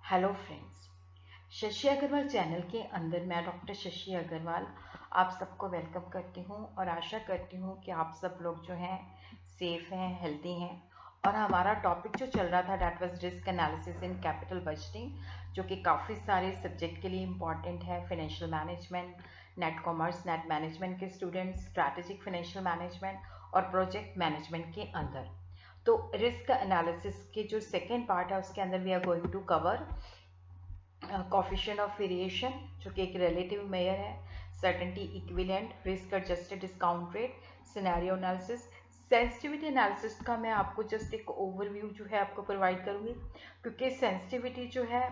Hello friends, Shashi Agarwal channel के अंदर मैं डॉक्टर शशि अग्रवाल आप सबको वेलकम करती हूं और आशा करती हूं कि आप सब लोग जो हैं सेफ हैं, हेल्दी हैं। और हमारा टॉपिक जो चल रहा था that was risk analysis in capital budgeting, जो कि काफ़ी सारे सब्जेक्ट के लिए इम्पॉर्टेंट है। Financial management, net commerce, net management के स्टूडेंट्स, स्ट्रैटेजिक फाइनेंशियल मैनेजमेंट और प्रोजेक्ट मैनेजमेंट के अंदर। तो रिस्क एनालिसिस के जो सेकेंड पार्ट है उसके अंदर we are going to cover coefficient of variation, जो कि एक रिलेटिव मेजर है, certainty equivalent, risk adjusted discount rate, scenario analysis, sensitivity analysis का मैं आपको जस्ट एक ओवरव्यू जो है आपको प्रोवाइड करूंगी, क्योंकि सेंसिटिविटी जो है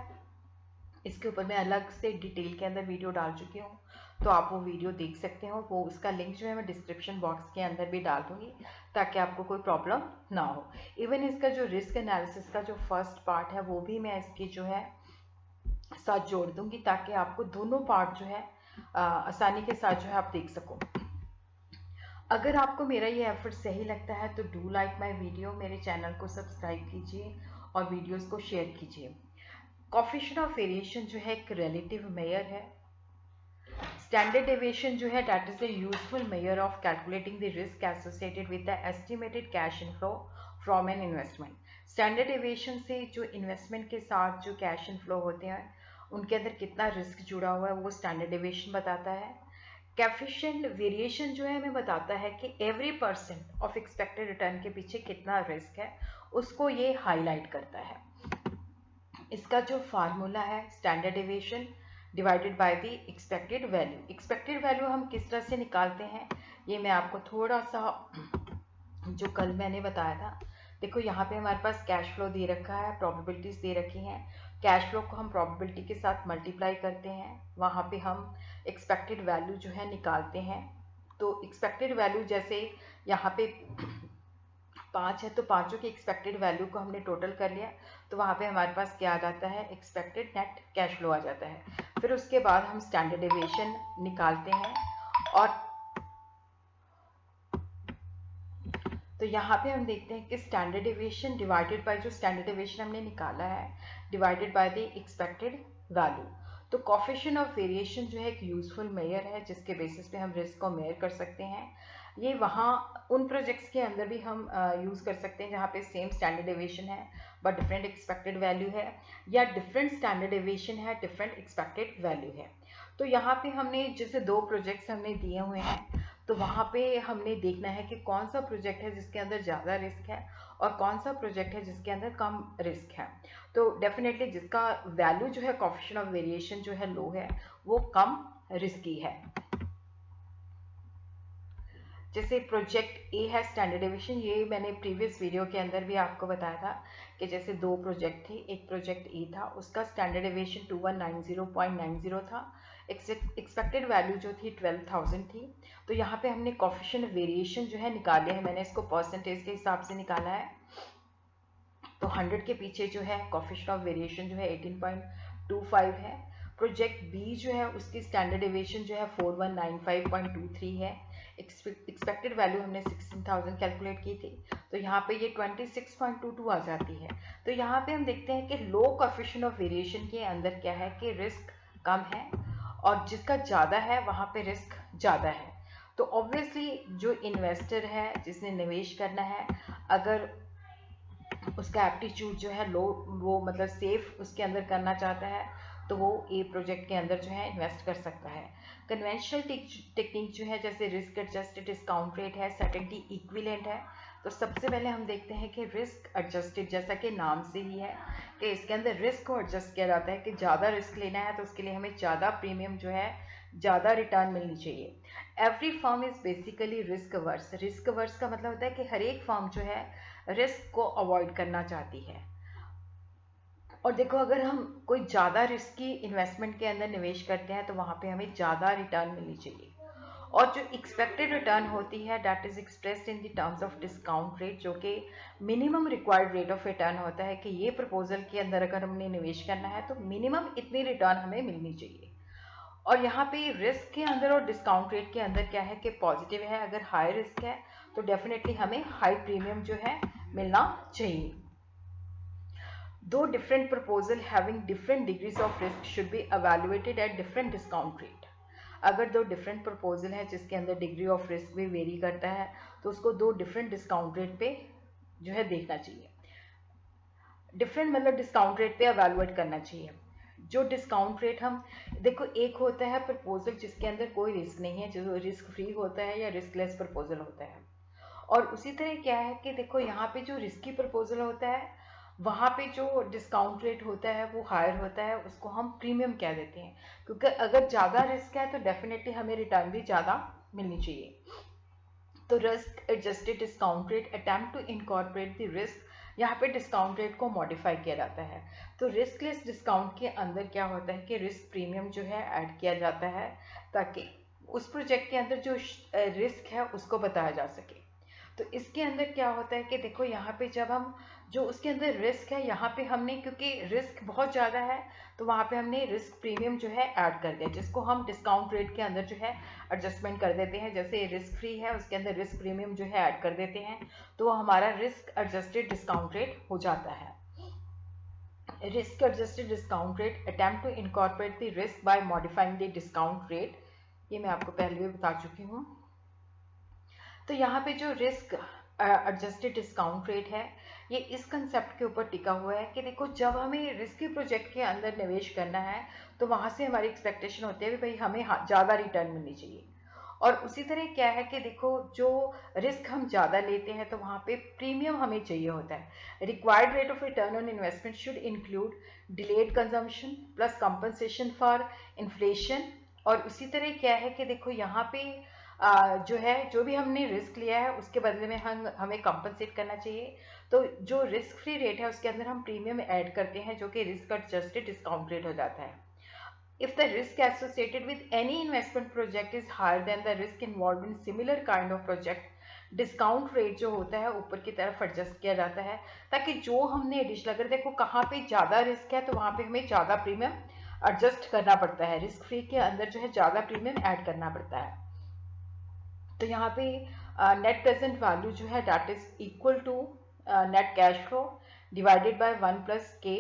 इसके ऊपर मैं अलग से डिटेल के अंदर वीडियो डाल चुकी हूँ, तो आप वो वीडियो देख सकते हो। वो उसका लिंक जो है मैं डिस्क्रिप्शन बॉक्स के अंदर भी डाल दूंगी ताकि आपको कोई प्रॉब्लम ना हो। इवन इसका जो रिस्क एनालिसिस का जो फर्स्ट पार्ट है वो भी मैं इसकी जो है साथ जोड़ दूंगी ताकि आपको दोनों पार्ट जो है आसानी के साथ जो है आप देख सको। अगर आपको मेरा ये एफर्ट सही लगता है तो डू लाइक माय वीडियो, मेरे चैनल को सब्सक्राइब कीजिए और वीडियोस को शेयर कीजिए। कोफिशिएंट ऑफ वेरिएशन जो है एक रिलेटिव मेजर है। स्टैंडर्ड डेविएशन जो है that is the useful measure of calculating the risk associated with the estimated cash inflow from an investment. Standard deviation से जो इन्वेस्टमेंट के साथ जो कैश इनफ्लो होते हैं उनके अंदर कितना रिस्क जुड़ा हुआ है वो स्टैंडर्ड डेविएशन बताता है। कोफिशिएंट वेरिएशन जो है हमें बताता है कि every percent of expected return के पीछे कितना रिस्क है, उसको ये हाईलाइट करता है। इसका जो फार्मूला है standard deviation divided by the expected value. Expected value हम किस तरह से निकालते हैं ये मैं आपको थोड़ा सा जो कल मैंने बताया था। देखो यहाँ पे हमारे पास कैश फ्लो दे रखा है, प्रोबेबिलिटीज दे रखी हैं। कैश फ्लो को हम प्रोबेबिलिटी के साथ मल्टीप्लाई करते हैं, वहाँ पे हम एक्सपेक्टेड वैल्यू जो है निकालते हैं। तो एक्सपेक्टेड वैल्यू जैसे यहाँ पे 5 है तो पांचों की एक्सपेक्टेड वैल्यू को हमने टोटल कर लिया, तो वहाँ पे हमारे पास क्या आ जाता है, एक्सपेक्टेड नेट कैश फ्लो आ जाता है। फिर उसके बाद हम स्टैंडर्ड डेविएशन निकालते हैं और तो यहाँ पे हम देखते हैं कि स्टैंडर्ड डेविएशन डिवाइडेड बाय जो स्टैंडर्ड डेविएशन हमने निकाला है divided by the expected value. तो कोफिशिएंट ऑफ वेरिएशन जो है एक यूजफुल मेजर है जिसके बेसिस पे हम रिस्क को मेजर कर सकते हैं। ये वहाँ उन प्रोजेक्ट्स के अंदर भी हम यूज़ कर सकते हैं जहाँ पे सेम स्टैंडर्ड डेविएशन है बट डिफरेंट एक्सपेक्टेड वैल्यू है, या डिफरेंट स्टैंडर्ड डेविएशन है डिफरेंट एक्सपेक्टेड वैल्यू है। तो यहाँ पे हमने जैसे 2 प्रोजेक्ट्स हमने दिए हुए हैं, तो वहाँ पे हमने देखना है कि कौन सा प्रोजेक्ट है जिसके अंदर ज़्यादा रिस्क है और कौन सा प्रोजेक्ट है जिसके अंदर कम रिस्क है। तो डेफिनेटली जिसका वैल्यू जो है कोफिशिएंट ऑफ वेरिएशन जो है लो है वो कम रिस्की है। जैसे प्रोजेक्ट ए है स्टैंडर्ड डेविएशन, ये मैंने प्रीवियस वीडियो के अंदर भी आपको बताया था कि जैसे 2 प्रोजेक्ट थे, एक प्रोजेक्ट ए था उसका स्टैंडर्ड डेविएशन 2190.90 था, एक्सपेक्टेड वैल्यू जो थी 12,000 थी। तो यहाँ पे हमने कोफिशिएंट वेरिएशन जो है निकाल लिया है, मैंने इसको परसेंटेज के हिसाब से निकाला है। तो 100 के पीछे जो है कोफिशिएंट ऑफ वेरिएशन जो है 18.25 है। प्रोजेक्ट बी जो है उसकी स्टैंडर्ड डेविएशन जो है 4195.23 है। एक्सपेक्टेड वैल्यू हमने 16,000 कैलकुलेट की थी, तो यहाँ पे ये 26.22 आ जाती है। तो यहाँ पे हम देखते हैं कि लो कोफिशिएंट ऑफ वेरिएशन के अंदर क्या है कि रिस्क कम है और जिसका ज़्यादा है वहाँ पे रिस्क ज़्यादा है। तो ऑब्वियसली जो इन्वेस्टर है जिसने निवेश करना है, अगर उसका एप्टीट्यूड जो है लो, वो मतलब सेफ उसके अंदर करना चाहता है, तो वो ए प्रोजेक्ट के अंदर जो है इन्वेस्ट कर सकता है। कन्वेंशनल टेक्निक जो है जैसे रिस्क एडजस्टेड डिस्काउंट रेट है, सर्टेनिटी इक्विवेलेंट है। तो सबसे पहले हम देखते हैं कि रिस्क एडजस्टेड जैसा कि नाम से ही है कि इसके अंदर रिस्क को एडजस्ट किया जाता है कि ज़्यादा रिस्क लेना है तो उसके लिए हमें ज़्यादा प्रीमियम जो है ज़्यादा रिटर्न मिलनी चाहिए। Every firm is basically risk averse. Risk averse का मतलब होता है कि हर एक फर्म जो है रिस्क को अवॉइड करना चाहती है। और देखो अगर हम कोई ज़्यादा रिस्की इन्वेस्टमेंट के अंदर निवेश करते हैं तो वहाँ पे हमें ज़्यादा रिटर्न मिलनी चाहिए। और जो एक्सपेक्टेड रिटर्न होती है that is expressed in the terms of discount rate, जो कि minimum required rate of return होता है कि ये प्रपोजल के अंदर अगर हमने निवेश करना है तो मिनिमम इतनी रिटर्न हमें मिलनी चाहिए। और यहाँ पे रिस्क के अंदर और डिस्काउंट रेट के अंदर क्या है कि पॉजिटिव है, अगर हाई रिस्क है तो डेफिनेटली हमें हाई प्रीमियम जो है मिलना चाहिए। दो different proposal having different degrees of risk should be evaluated at different discount rate. अगर दो डिफरेंट प्रपोजल है जिसके अंदर डिग्री ऑफ रिस्क भी वेरी करता है तो उसको दो डिफरेंट डिस्काउंट रेट पे जो है देखना चाहिए। डिफरेंट मतलब डिस्काउंट रेट पे एवेलुएट करना चाहिए। जो डिस्काउंट रेट हम देखो, एक होता है प्रपोजल जिसके अंदर कोई रिस्क नहीं है, जो रिस्क फ्री होता है या रिस्कलेस प्रपोजल होता है। और उसी तरह क्या है कि देखो यहाँ पे जो रिस्की प्रपोजल होता है वहाँ पे जो डिस्काउंट रेट होता है वो हायर होता है, उसको हम प्रीमियम कह देते हैं। क्योंकि अगर ज़्यादा रिस्क है तो डेफिनेटली हमें रिटर्न भी ज़्यादा मिलनी चाहिए। तो risk adjusted discount rate attempt to incorporate the risk, यहाँ पे डिस्काउंट रेट को मॉडिफाई किया जाता है। तो रिस्कलेस डिस्काउंट के अंदर क्या होता है कि रिस्क प्रीमियम जो है ऐड किया जाता है ताकि उस प्रोजेक्ट के अंदर जो रिस्क है उसको बताया जा सके। तो इसके अंदर क्या होता है कि देखो यहाँ पे जब हम जो उसके अंदर रिस्क है यहाँ पे हमने, क्योंकि रिस्क बहुत ज़्यादा है तो वहाँ पे हमने रिस्क प्रीमियम जो है ऐड कर दिया, जिसको हम डिस्काउंट रेट के अंदर जो है एडजस्टमेंट कर देते हैं। जैसे रिस्क फ्री है उसके अंदर रिस्क प्रीमियम जो है ऐड कर देते हैं, तो हमारा रिस्क एडजस्टेड डिस्काउंट रेट हो जाता है। Risk adjusted discount rate attempt to incorporate the risk by modifying the discount rate, ये मैं आपको पहले भी बता चुकी हूँ। तो यहाँ पे जो रिस्क एडजस्टेड डिस्काउंट रेट है ये इस कंसेप्ट के ऊपर टिका हुआ है कि देखो जब हमें रिस्की प्रोजेक्ट के अंदर निवेश करना है तो वहाँ से हमारी एक्सपेक्टेशन होती है कि भाई हमें ज़्यादा रिटर्न मिलनी चाहिए। और उसी तरह क्या है कि देखो जो रिस्क हम ज़्यादा लेते हैं तो वहाँ पे प्रीमियम हमें चाहिए होता है। Required rate of return on investment should include delayed consumption plus compensation for inflation. और उसी तरह क्या है कि देखो यहाँ पे जो है जो भी हमने रिस्क लिया है उसके बदले में हमें कंपनसेट करना चाहिए। तो जो रिस्क फ्री रेट है उसके अंदर हम प्रीमियम ऐड करते हैं जो कि रिस्क एडजस्टेड डिस्काउंट रेट हो जाता है। If the risk associated with any investment project is higher than the risk involved in similar kind of project, discount rate जो होता है ऊपर की तरफ एडजस्ट किया जाता है ताकि जो हमने एडिशनल, अगर देखो कहाँ पे ज़्यादा रिस्क है तो वहाँ पे हमें ज़्यादा प्रीमियम एडजस्ट करना पड़ता है, रिस्क फ्री के अंदर जो है ज़्यादा प्रीमियम ऐड करना पड़ता है। तो यहाँ पे नेट प्रेजेंट वैल्यू जो है that is equal to net cash flow divided by 1 plus k,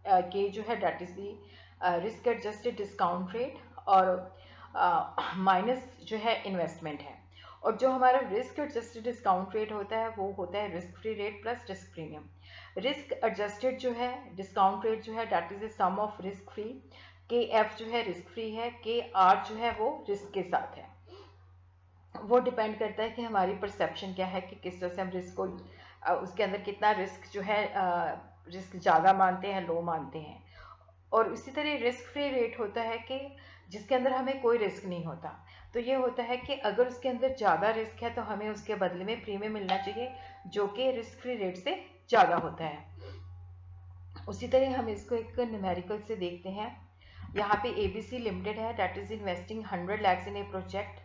k जो है that is the risk adjusted discount rate और माइनस जो है इन्वेस्टमेंट है। और जो हमारा रिस्क एडजस्टेड डिस्काउंट रेट होता है वो होता है risk free rate plus risk premium. Risk adjusted जो है डिस्काउंट रेट जो है that is the sum of risk free, k f जो है रिस्क फ्री है, के आर जो है वो रिस्क के साथ है। वो डिपेंड करता है कि हमारी परसेप्शन क्या है कि किस तरह से हम रिस्क को उसके अंदर कितना रिस्क जो है रिस्क ज़्यादा मानते हैं लो मानते हैं। और इसी तरह रिस्क फ्री रेट होता है कि जिसके अंदर हमें कोई रिस्क नहीं होता। तो ये होता है कि अगर उसके अंदर ज़्यादा रिस्क है तो हमें उसके बदले में प्रीमियम मिलना चाहिए जो कि रिस्क फ्री रेट से ज़्यादा होता है। उसी तरह हम इसको एक न्यूमेरिकल से देखते हैं। यहाँ पे ABC लिमिटेड है that is investing 100 lakhs in A project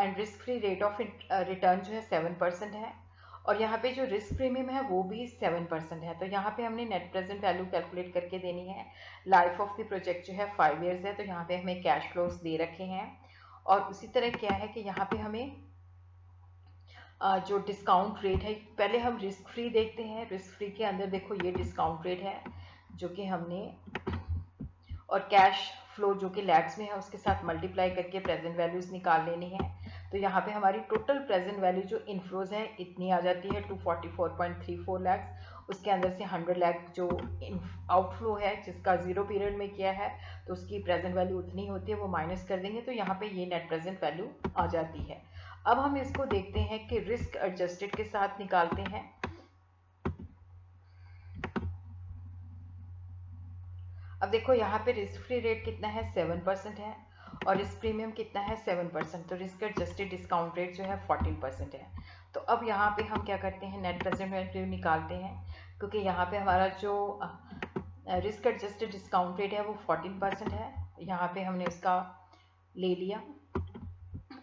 and risk free rate of return जो है 7% है। और यहाँ पे जो रिस्क प्रीमियम है वो भी 7% है। तो यहाँ पे हमने नेट प्रेजेंट वैल्यू कैलकुलेट करके देनी है। लाइफ ऑफ द प्रोजेक्ट जो है 5 years है, तो यहाँ पे हमें कैश फ्लोज दे रखे हैं। और उसी तरह क्या है कि यहाँ पे हमें जो डिस्काउंट रेट है, पहले हम रिस्क फ्री देखते हैं। रिस्क फ्री के अंदर देखो ये डिस्काउंट रेट है जो कि हमने, और कैश फ्लो जो कि लैक्स में है उसके साथ मल्टीप्लाई करके प्रेजेंट वैल्यूज निकाल लेनी है। तो यहाँ पे हमारी टोटल प्रेजेंट वैल्यू जो इनफ्लोज है इतनी आ जाती है 244.34 लैक्स। उसके अंदर से 100 लाख जो आउटफ्लो है जिसका 0 पीरियड में किया है तो उसकी प्रेजेंट वैल्यू उतनी होती है, वो माइनस कर देंगे तो यहाँ पे ये नेट प्रेजेंट वैल्यू आ जाती है। अब हम इसको देखते हैं कि रिस्क एडजस्टेड के साथ निकालते हैं। अब देखो यहाँ पे रिस्क फ्री रेट कितना है 7% है और रिस्क प्रीमियम कितना है 7%। तो रिस्क एडजस्टेड डिस्काउंट रेट जो है 14% है। तो अब यहाँ पे हम क्या करते हैं नेट प्रेजेंट वैल्यू निकालते हैं, क्योंकि यहाँ पे हमारा जो रिस्क एडजस्टेड डिस्काउंट रेट है वो 14% है। यहाँ पे हमने उसका ले लिया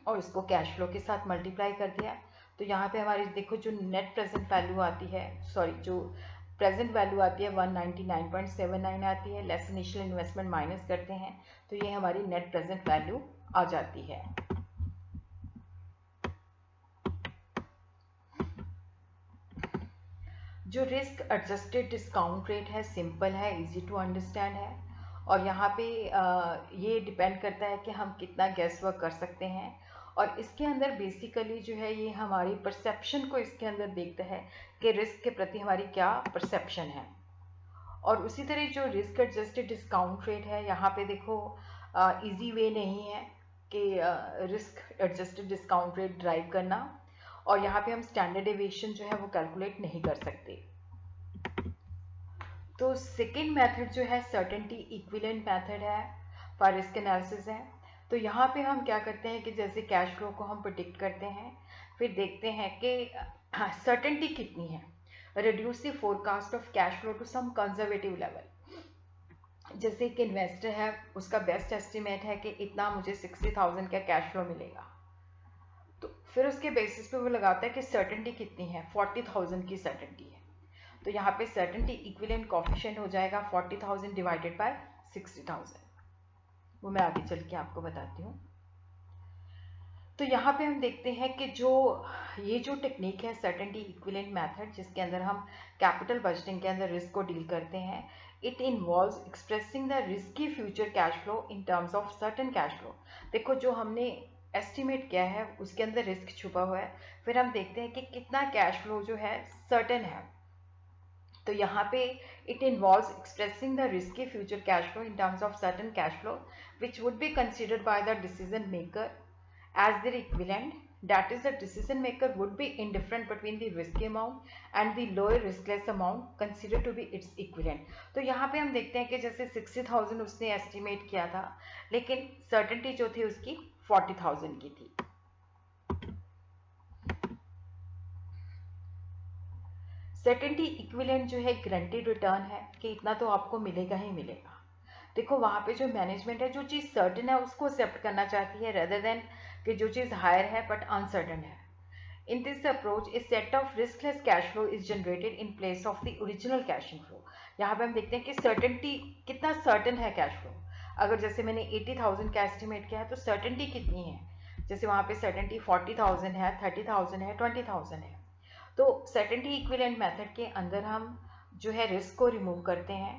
और इसको कैश फ्लो के साथ मल्टीप्लाई कर दिया। तो यहाँ पे हमारी देखो जो नेट प्रेजेंट वैल्यू आती है, सॉरी जो प्रेजेंट वैल्यू आती है 199.79 आती है, लेस इनिशियल इन्वेस्टमेंट माइनस करते हैं तो ये हमारी नेट प्रेजेंट वैल्यू आ जाती है। जो रिस्क एडजस्टेड डिस्काउंट रेट है सिंपल है, इजी टू अंडरस्टैंड है, और यहाँ पे ये डिपेंड करता है कि हम कितना गैस वर्क कर सकते हैं। और इसके अंदर बेसिकली जो है ये हमारी परसेप्शन को इसके अंदर देखता है कि रिस्क के प्रति हमारी क्या परसेप्शन है। और उसी तरह जो रिस्क एडजस्टेड डिस्काउंट रेट है, यहाँ पे देखो इजी वे नहीं है कि risk adjusted discount rate drive करना, और यहाँ पे हम स्टैंडर्ड डेविएशन जो है वो कैलकुलेट नहीं कर सकते। तो सेकेंड मेथड जो है सर्टेनिटी इक्विवेलेंट मेथड है फॉर रिस्क एनालिसिस है। तो यहाँ पे हम क्या करते हैं कि जैसे कैश फ्लो को हम प्रिडिक्ट करते हैं, फिर देखते हैं कि सर्टेनिटी कितनी है, reduce the forecast of cash flow to some conservative level. जैसे एक इन्वेस्टर है, उसका बेस्ट एस्टिमेट है कि इतना मुझे 60,000 का कैश फ्लो मिलेगा, तो फिर उसके बेसिस पे वो लगाता है कि सर्टेनिटी कितनी है, 40,000 की सर्टेनिटी है। तो यहाँ पे सर्टेनिटी इक्विवेलेंट कोएफिशिएंट हो जाएगा 40,000 डिवाइडेड बाय 60,000। वो मैं आगे चल के आपको बताती हूँ। तो यहाँ पे हम देखते हैं कि ये जो टेक्निक है सर्टेनिटी इक्विवेलेंट मेथड, जिसके अंदर हम कैपिटल बजटिंग के अंदर रिस्क को डील करते हैं, it involves expressing the risky future cash flow in terms of certain cash flow. देखो जो हमने एस्टिमेट किया है उसके अंदर रिस्क छुपा हुआ है, फिर हम देखते हैं कि कितना कैश फ्लो जो है सर्टेन है। तो यहाँ पे it involves expressing the risky future cash flow in terms of certain cash flow which would be considered by the decision maker as their equivalent, that is the decision maker would be indifferent between the risky amount and the lower riskless amount considered to be its equivalent। तो यहाँ पे हम देखते हैं कि जैसे 60,000 उसने estimate किया था, लेकिन सर्टेनिटी जो थी उसकी 40,000 की थी। सर्टेनिटी इक्विवेलेंट जो है गारंटीड रिटर्न है कि इतना तो आपको मिलेगा ही मिलेगा। देखो वहाँ पे जो मैनेजमेंट है जो चीज़ सर्टेन है उसको एक्सेप्ट करना चाहती है, रेदर देन कि जो चीज़ हायर है बट अनसर्टेन है। In this approach a set of riskless cash flow is generated in place of the original cash flow. यहाँ पे हम देखते हैं कि सर्टेनिटी कितना सर्टेन है कैश फ्लो। अगर जैसे मैंने 80,000 का एस्टिमेट किया है तो सर्टेनिटी कितनी है, जैसे वहाँ पे सर्टेनिटी 40,000 है, 30,000 है, 20,000 है। तो सर्टेनिटी इक्विवेलेंट मेथड के अंदर हम जो है रिस्क को रिमूव करते हैं।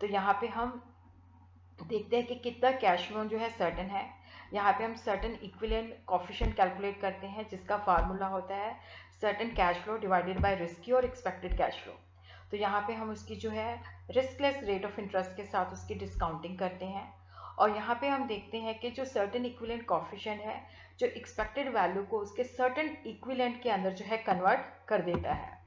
तो यहाँ पे हम देखते हैं कि कितना कैश फ्लो जो है सर्टेन है। यहाँ पे हम सर्टेन इक्विवेलेंट कोएफिशिएंट कैलकुलेट करते हैं, जिसका फार्मूला होता है certain cash flow divided bye risky और एक्सपेक्टेड कैश फ्लो। तो यहाँ पे हम उसकी जो है रिस्कलेस रेट ऑफ इंटरेस्ट के साथ उसकी डिस्काउंटिंग करते हैं, और यहाँ पे हम देखते हैं कि जो सर्टेन इक्विवेलेंट कोएफिशिएंट है जो एक्सपेक्टेड वैल्यू को उसके सर्टेन इक्विवेलेंट के अंदर जो है कन्वर्ट कर देता है।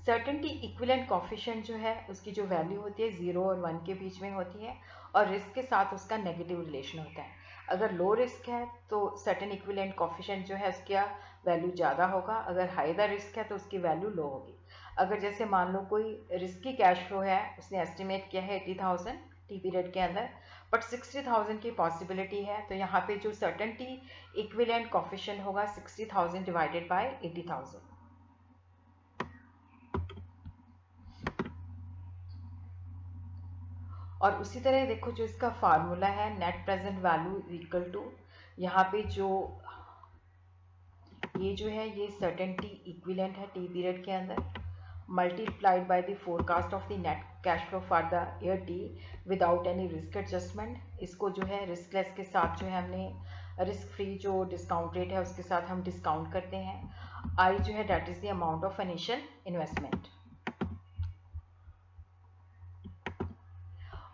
सर्टेनिटी इक्विवेलेंट कोएफिशिएंट जो है उसकी जो वैल्यू होती है 0 और 1 के बीच में होती है, और रिस्क के साथ उसका नेगेटिव रिलेशन होता है। अगर लो रिस्क है तो सर्टेन इक्विवेलेंट कोएफिशिएंट जो है उसका वैल्यू ज़्यादा होगा, अगर हाई द रिस्क है तो उसकी वैल्यू लो होगी। अगर जैसे मान लो कोई रिस्की कैश फ्लो है, उसने एस्टिमेट किया है 80,000 टी पीरियड के अंदर, बट 60,000 की पॉसिबिलिटी है, तो यहाँ पे जो सर्टेनिटी इक्विवेलेंट कोएफिशिएंट होगा 60,000 डिवाइडेड बाय 80,000। और उसी तरह देखो जो इसका फार्मूला है net present value equal to, यहाँ पे ये जो है ये सर्टेनिटी इक्विवेलेंट है टी पीरियड के अंदर, multiplied by the forecast of the net cash flow for the year t without any risk adjustment. इसको जो है रिस्कलेस के साथ जो है हमने रिस्क फ्री जो डिस्काउंट रेट है उसके साथ हम डिस्काउंट करते हैं। आई जो है that is the amount of initial investment.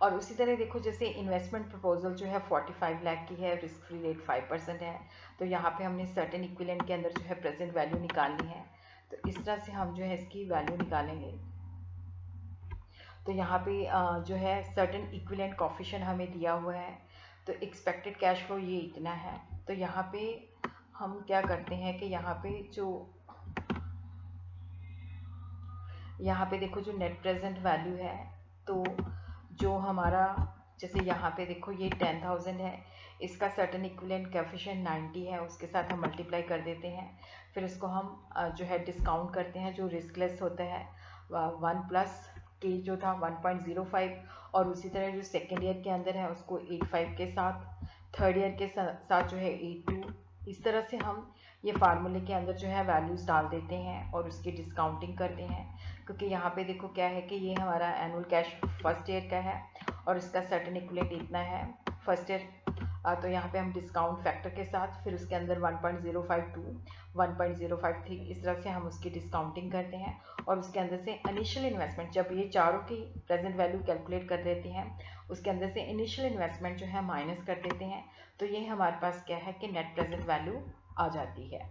और उसी तरह देखो जैसे इन्वेस्टमेंट प्रपोजल जो है 45 लाख की है, रिस्क फ्री रेट 5% है, तो यहाँ पे हमने सर्टेन इक्विवेलेंट के अंदर जो है प्रेजेंट वैल्यू निकालनी है। तो इस तरह से हम जो है इसकी वैल्यू निकालेंगे। तो यहाँ पे जो है सर्टेन इक्विवेलेंट कोएफिशिएंट हमें दिया हुआ है, तो एक्सपेक्टेड कैश फ्लो ये इतना है। तो यहाँ पे हम क्या करते हैं कि यहाँ पे देखो जो नेट प्रेजेंट वैल्यू है, तो जो हमारा जैसे यहाँ पे देखो ये 10,000 है, इसका सर्टेन इक्विवेलेंट कोएफिशिएंट 90 है, उसके साथ हम मल्टीप्लाई कर देते हैं, फिर इसको हम जो है डिस्काउंट करते हैं जो रिस्कलेस होता है 1 प्लस के जो था 1.05, और उसी तरह जो सेकेंड ईयर के अंदर है उसको 85 के साथ, थर्ड ईयर के साथ जो है 82। इस तरह से हम ये फार्मूले के अंदर जो है वैल्यूज़ डाल देते हैं और उसकी डिस्काउंटिंग करते हैं, क्योंकि यहाँ पे देखो क्या है कि ये हमारा एनुअल कैश फर्स्ट ईयर का है और इसका सर्टेन इक्विवेलेंट इतना है फर्स्ट ईयर। तो यहाँ पे हम डिस्काउंट फैक्टर के साथ फिर उसके अंदर 1.052 1.053 इस तरह से हम उसकी डिस्काउंटिंग करते हैं और उसके अंदर से इनिशियल इन्वेस्टमेंट जब ये चारों की प्रेजेंट वैल्यू कैलकुलेट कर देते हैं उसके अंदर से इनिशियल इन्वेस्टमेंट जो है माइनस कर देते हैं, तो ये हमारे पास क्या है कि नेट प्रेजेंट वैल्यू आ जाती है।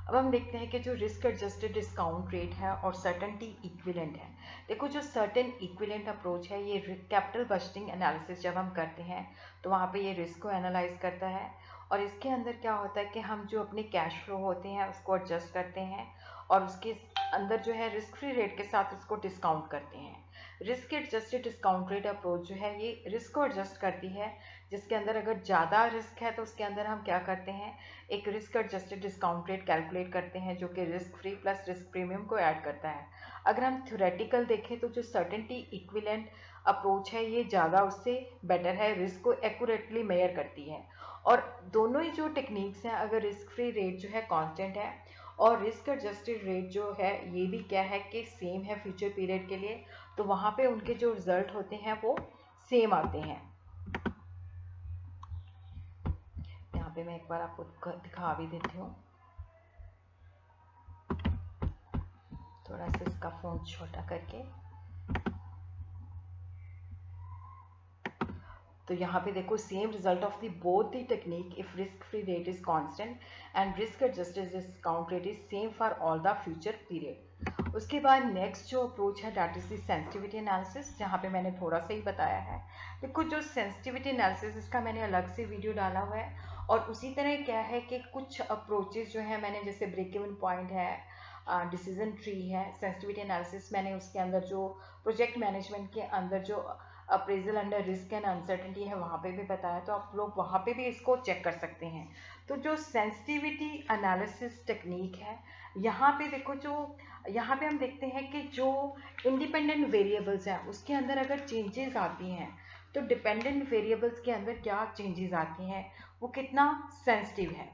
अब हम देखते हैं कि जो रिस्क एडजस्टेड डिस्काउंट रेट है और सर्टेनिटी इक्विवेलेंट है। देखो जो सर्टेन इक्विवेलेंट अप्रोच है ये कैपिटल बजटिंग एनालिसिस जब हम करते हैं तो वहाँ पे ये रिस्क को एनालाइज करता है और इसके अंदर क्या होता है कि हम जो अपने कैश फ्लो होते हैं उसको एडजस्ट करते हैं और उसके अंदर जो है रिस्क फ्री रेट के साथ उसको डिस्काउंट करते हैं। Risk adjusted discount rate approach जो है ये रिस्क को एडजस्ट करती है, जिसके अंदर अगर ज़्यादा रिस्क है तो उसके अंदर हम क्या करते हैं एक risk adjusted discount rate calculate करते हैं जो कि risk free plus risk premium को ऐड करता है। अगर हम थ्योरेटिकल देखें तो जो सर्टेनिटी इक्विवेलेंट अप्रोच है ये ज़्यादा उससे बेटर है, रिस्क को एक्यूरेटली मेजर करती है। और दोनों ही जो टेक्निक्स हैं अगर रिस्क फ्री रेट जो है कांस्टेंट है और रिस्क एडजस्टेड रेट जो है ये भी क्या है कि सेम है फ्यूचर पीरियड के लिए, तो वहाँ पे उनके जो रिजल्ट होते हैं वो सेम आते हैं। यहाँ पे मैं एक बार आपको दिखा भी देती हूँ, थोड़ा सा इसका फ़ॉन्ट छोटा करके। तो यहाँ पे देखो same result of the both the technique if risk free rate is constant and risk adjusted discount rate is same for all the future period. उसके बाद नेक्स्ट जो अप्रोच है that is the sensitivity analysis, जहाँ पे मैंने थोड़ा सा ही बताया है। देखो जो सेंसिटिविटी एनालिसिस इसका मैंने अलग से वीडियो डाला हुआ है और उसी तरह क्या है कि कुछ अप्रोचेस जो है मैंने जैसे ब्रेक इवन पॉइंट है, डिसीजन ट्री है, सेंसिटिविटी एनालिसिस मैंने उसके अंदर जो प्रोजेक्ट मैनेजमेंट के अंदर जो appraisal under risk and uncertainty है वहाँ पे भी बताया, तो आप लोग वहाँ पे भी इसको चेक कर सकते हैं। तो जो सेंसिटिविटी एनालिसिस टेक्निक है यहाँ पे देखो जो यहाँ पे हम देखते हैं कि जो इंडिपेंडेंट वेरिएबल्स हैं उसके अंदर अगर चेंजेस आती हैं तो डिपेंडेंट वेरिएबल्स के अंदर क्या चेंजेस आती हैं वो कितना सेंसिटिव है।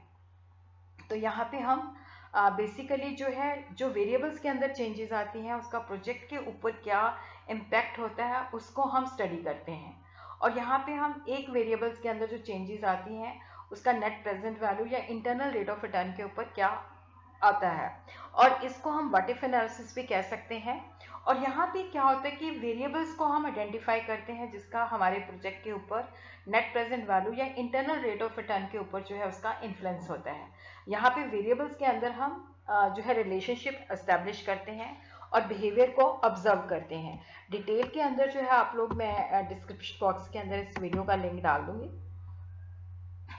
तो यहाँ पे हम बेसिकली जो है जो वेरिएबल्स के अंदर चेंजेस आती हैं उसका प्रोजेक्ट के ऊपर क्या इम्पैक्ट होता है उसको हम स्टडी करते हैं। और यहाँ पे हम एक वेरिएबल्स के अंदर जो चेंजेस आती हैं उसका नेट प्रेजेंट वैल्यू या इंटरनल रेट ऑफ रिटर्न के ऊपर क्या आता है, और इसको हम व्हाट इफ एनालिसिस भी कह सकते हैं। और यहाँ पे क्या होता है कि वेरिएबल्स को हम आइडेंटिफाई करते हैं जिसका हमारे प्रोजेक्ट के ऊपर नेट प्रेजेंट वैल्यू या इंटरनल रेट ऑफ रिटर्न के ऊपर जो है उसका इन्फ्लुएंस होता है। यहाँ पे वेरिएबल्स के अंदर हम जो है रिलेशनशिप एस्टेब्लिश करते हैं और बिहेवियर को ऑब्जर्व करते हैं। डिटेल के अंदर जो है आप लोग मैं डिस्क्रिप्शन बॉक्स के अंदर इस वीडियो का लिंक डाल दूंगी।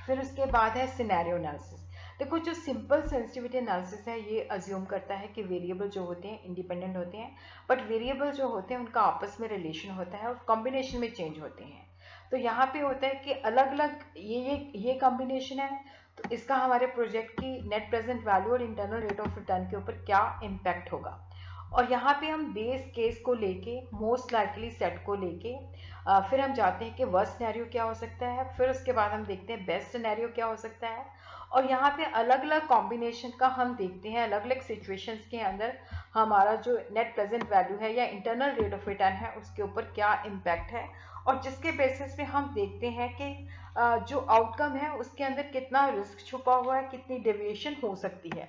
फिर उसके बाद है सिनेरियो एनालिसिस। देखो जो सिंपल सेंसिटिविटी एनालिसिस है ये अज्यूम करता है कि वेरिएबल जो होते हैं इंडिपेंडेंट होते हैं, बट वेरिएबल जो होते हैं उनका आपस में रिलेशन होता है और कॉम्बिनेशन में चेंज होते हैं। तो यहाँ पे होता है कि अलग अलग ये कॉम्बिनेशन है तो इसका हमारे प्रोजेक्ट की नेट प्रेजेंट वैल्यू और इंटरनल रेट ऑफ रिटर्न के ऊपर क्या इम्पैक्ट होगा। और यहाँ पे हम बेस केस को लेके मोस्ट लाइकली सेट को लेके फिर हम जाते हैं कि वर्स्ट सिनेरियो क्या हो सकता है, फिर उसके बाद हम देखते हैं बेस्ट सिनेरियो क्या हो सकता है। और यहाँ पे अलग अलग कॉम्बिनेशन का हम देखते हैं अलग अलग सिचुएशंस के अंदर हमारा जो नेट प्रेजेंट वैल्यू है या इंटरनल रेट ऑफ रिटर्न है उसके ऊपर क्या इम्पैक्ट है, और जिसके बेसिस पे हम देखते हैं कि जो आउटकम है उसके अंदर कितना रिस्क छुपा हुआ है, कितनी डेविएशन हो सकती है।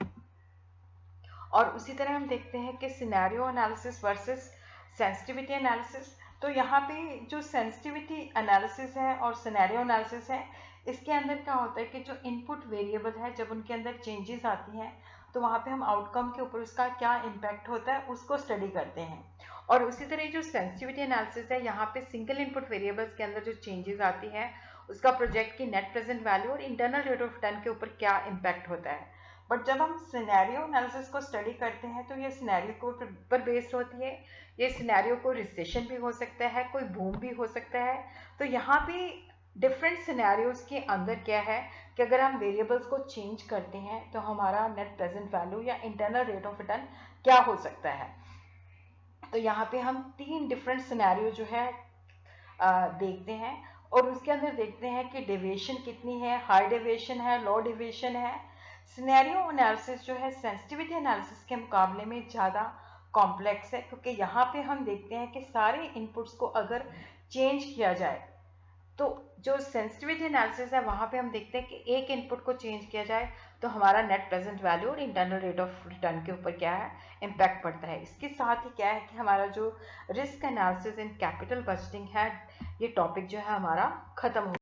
और उसी तरह हम देखते हैं कि scenario analysis versus sensitivity analysis. तो यहाँ पे जो सेंसिटिविटी एनालिसिस है और सिनेरियो एनालिसिस है इसके अंदर क्या होता है कि जो इनपुट वेरिएबल है जब उनके अंदर चेंजेस आती हैं तो वहाँ पे हम आउटकम के ऊपर उसका क्या इम्पैक्ट होता है उसको स्टडी करते हैं। और उसी तरह जो सेंसिटिविटी एनालिसिस है यहाँ पे सिंगल इनपुट वेरिएबल्स के अंदर जो चेंजेस आती है उसका प्रोजेक्ट की नेट प्रेजेंट वैल्यू और इंटरनल रेट ऑफ रिटर्न के ऊपर क्या इम्पैक्ट होता है। बट जब हम सिनेरियो एनालिसिस को स्टडी करते हैं तो ये सिनेरियो के ऊपर बेस्ड होती है। ये सिनेरियो को रिसेशन भी हो सकता है, कोई बूम भी हो सकता है। तो यहाँ पे डिफरेंट सिनेरियोज के अंदर क्या है कि अगर हम वेरिएबल्स को चेंज करते हैं तो हमारा नेट प्रेजेंट वैल्यू या इंटरनल रेट ऑफ रिटर्न क्या हो सकता है। तो यहाँ पे हम 3 डिफरेंट सिनेरियो जो है देखते हैं और उसके अंदर देखते हैं कि डेविएशन कितनी है, हाई डेविएशन है, लो डेविएशन है। सिनेरियो एनालिसिस जो है सेंसिटिविटी एनालिसिस के मुकाबले में ज़्यादा कॉम्प्लेक्स है, क्योंकि यहाँ पे हम देखते हैं कि सारे इनपुट्स को अगर चेंज किया जाए, तो जो सेंसिटिविटी एनालिसिस है वहाँ पे हम देखते हैं कि एक इनपुट को चेंज किया जाए तो हमारा नेट प्रेजेंट वैल्यू और इंटरनल रेट ऑफ रिटर्न के ऊपर क्या है, इम्पैक्ट पड़ता है। इसके साथ ही क्या है कि हमारा जो risk analysis in capital budgeting है, ये टॉपिक जो है हमारा खत्म हो